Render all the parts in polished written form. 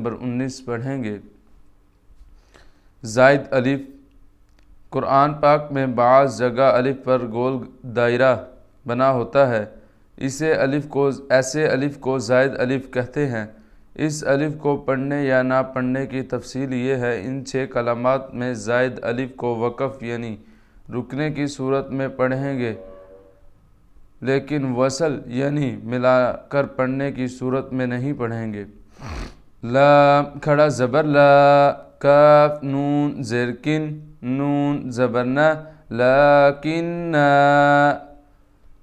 Number 19 पढ़ेंगे। ज़ायद अलिफ। कुरान पाक में बाज़ जगह अलिफ पर गोल दायरा बना होता है। ऐसे अलिफ को ज़ायद अलिफ कहते हैं। इस अलिफ को पढ़ने या ना पढ़ने की तफसील ये है। इन 6 कलमात में ज़ायद अलिफ को वक़फ़ यानी रुकने की सूरत में पढ़ेंगे, लेकिन वसल यानी मिलाकर पढ़ने की सूरत में नहीं पढ़ेंगे। ला खड़ा ज़बर ला, काफ नून ज़ेरकिन, नून ज़बरना लाकिन्ना,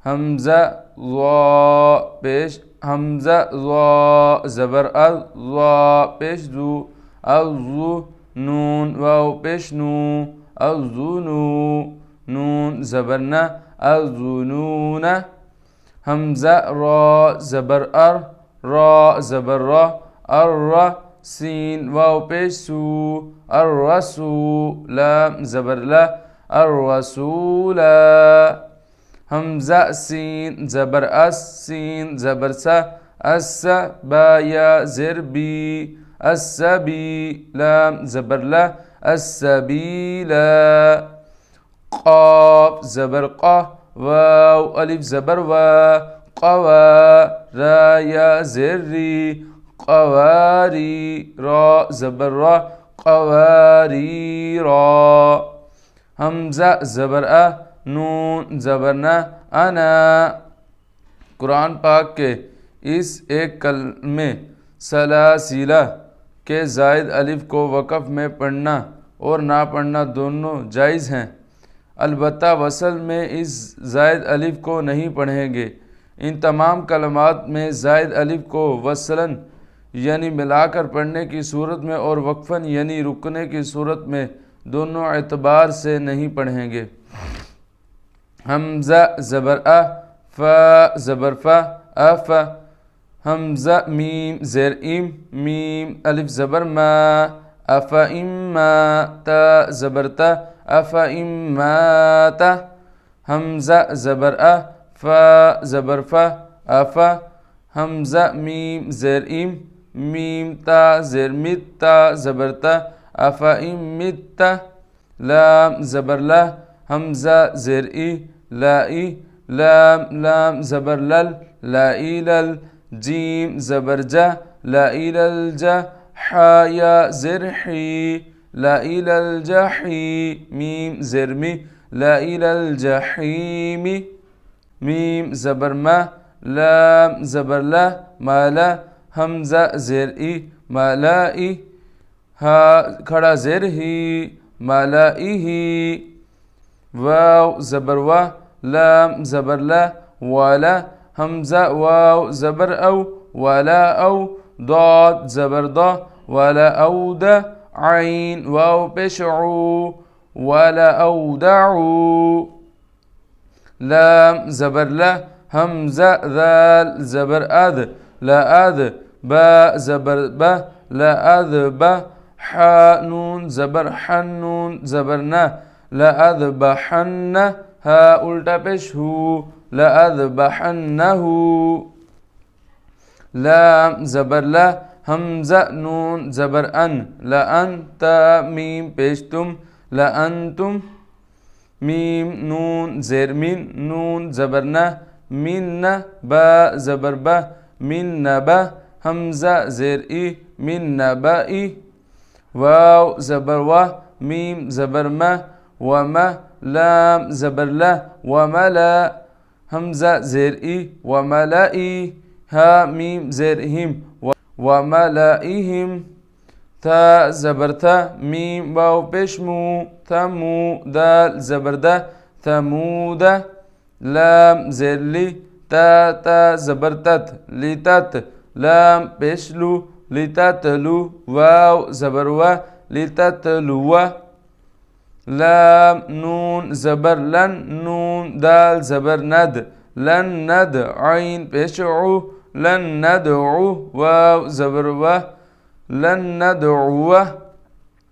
हमज़ा ज़ा पेश, हमज़ा ज़ा ज़बर अल, ज़ा पेश ज़ू, अज़ू, नून वाव पेश नू, अज़ूनू, नून ज़बरना अज़ूनूना, हमज़ा रा ज़बर अर, रा ज़बर रा, अर्रा, सीन वाव पेश सू, अर्रसू, लाम ज़बर ला, अर्रसूला, हमज़ा सीन ज़बर अस, सीन ज़बर सा, अस्सा बा या ज़ेर बी, अस्सबी, लाम ज़बर ला, अस्सबीला, क़ाफ ज़बर क़ा, वाव अलिफ ज़बर वा, क़वा, रा या ज़ेर री, क़वारी, रा ज़बर रा, क़वारी रा, हमज़ा ज़बर आ, नून ज़बरना अना। कुरान पाक के इस एक कलमे सलासिला के ज़ायद अलिफ को वक़फ़ में पढ़ना और ना पढ़ना दोनों जायज़ हैं, अलबत्ता वसल में इस ज़ायद अलिफ को नहीं पढ़ेंगे। इन तमाम कलमात में ज़ायद अलिफ को वसलन यानी मिलाकर पढ़ने की सूरत में और वक्फ़न यानी रुकने की सूरत में दोनों एतबार से नहीं पढ़ेंगे। हमज़ा ज़बर आ, फ़ा ज़बर फ़ा, अफ़, हमज़ा मीम ज़ेर इम, मीम अलिफ ज़बर मा, अफ़ इम्मा, ता ज़बर ता, अफ़ इम्मा ता, हमज़ा ज़बर आ, फ़ा ज़बर फ़ा, अफ़, हमज़ा मीम ज़ेर इम, मीम ता ज़ेर मित, ता ज़बर ता, अफ़ इम्मित्ता, लाम ज़बर ला, हमज़ा ज़ेर ई, लाई, लाम लाम ज़बर लल, लाइलल, जीम ज़बर जा, लाइलल जा, हा या ज़ेर ही, लाइलल जाही, मीम ज़ेर मी, लाइलल जाहीमी, मीम ज़बर मा, लाम ज़बर ला, माला, हमज़ा ज़ेर ई, मालाई, हा खड़ा ज़ेर ही, मालाइही, वाव ज़बर वा, लाम ज़बर ला, वाला, हमज़ा वाव ज़बर औ, वाला औ, दाद ज़बर दा, वाला औदा, आइन वाव पेश ऊ, वाला औदाऊ, लाम ज़बर ला, हमज़ा दाल ज़बर अद, ला अद, बा ज़बर बा, ला अद बा, हा नून ज़बर हन, नून ज़बर ना, ला अद बहन्ना, हा उल्टा पेश हू, ला अद बहन्नहू, लाम ज़बर ला, हमज़ा नून ज़बर अन, ला अंता, मीम पेश तुम, ला अंतुम, मीम नून ज़ेर मिन, नून ज़बर ना, मिन्ना, बा ज़बर बा, मिन्ना बा, हमज़ा ज़ेर ई, मिन्ना बाई, वाव ज़बर वा, मीम ज़बर मा, वमा, लाम ज़बर ला, वमला, हमज़ा ज़ेर ई, वमलाई, हा मीम ज़ेर हिम, वमलाइहिम, था ज़बर था, मीम वाव पेश मू, थमू, दाल ज़बर दा, थमूदा, लाम ज़ेर ली, ता ज़बर तत, लितत, लाम पेश लू, लिततलू, वाव ज़बर वा, लिततलुवा, लाम नून ज़बर लन, नून दाल ज़बर नद, लन नद, आइन पेश ऊ, लन नदऊ, वाव ज़बर वा, लन नदऊवा,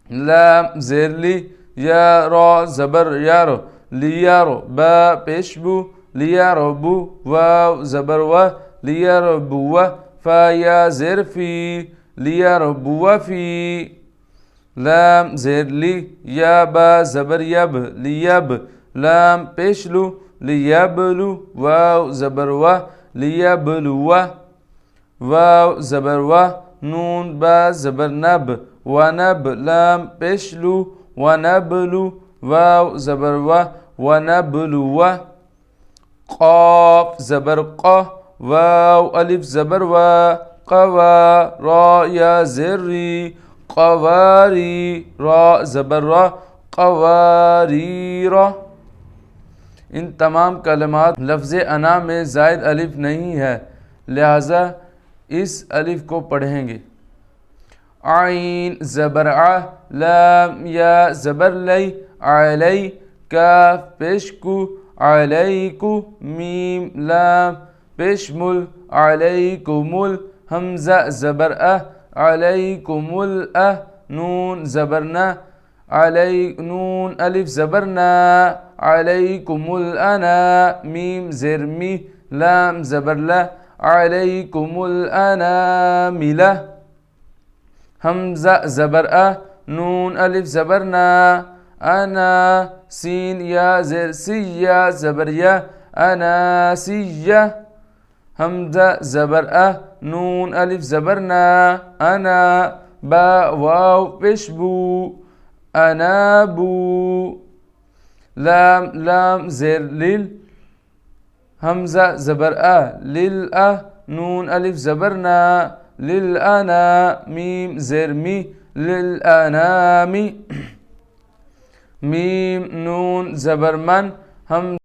लाम ज़ेर ली, या रा ज़बर यारो, लियारो, बा पेश बू, लियारबू, वाव ज़बर वा, लियारबुवा, फा या ज़ेर फी, लियरबुव फी लाम ज़ेर ली या बा ज़बर यब लियब लाम पेशलू लियबलू वाव ज़बर वा लियबलुवा वाव ज़बर वा नून बा ज़बर नब वनब लाम पेशलू वनबलू वाव ज़बर वा वनबलुवा क़ाफ ज़बर क़ वाव अलिफ ज़बर वा क़वा रा या ज़ेरी क़वारी रा ज़बर रा क़वारीरा। इन तमाम कलमात लफ्ज़ अना में ज़ायद अलिफ नहीं है, लिहाजा इस अलिफ को पढ़ेंगे। आइन ज़बर आ लाम या ज़बर लई अलई काफ पेशकु अलैकु मीम लाम पेशमुल अलैकुमुल हमज़ा ज़बर अलैकुमुल नून ज़बरना अलै नून अलिफ ज़बरना अलैकुमुल अना मीम ज़ेरमी लाम ज़बरला अलैकुमुल अनामिला हमज़ा ज़बर नून अलिफ ज़बरना अना सीन या ज़ेर सिया ज़बरिया अनासिया हमज़ा ज़बर नून अलिफ ज़बरना अना बा वाव पेशबू अनाबू लाम लाम ज़ेर लिल हमज़ा ज़बर लिल नून अलिफ ज़बरना लिल अना मीम ज़ेर मी लिल अनामी मीम नून ज़बर मन हम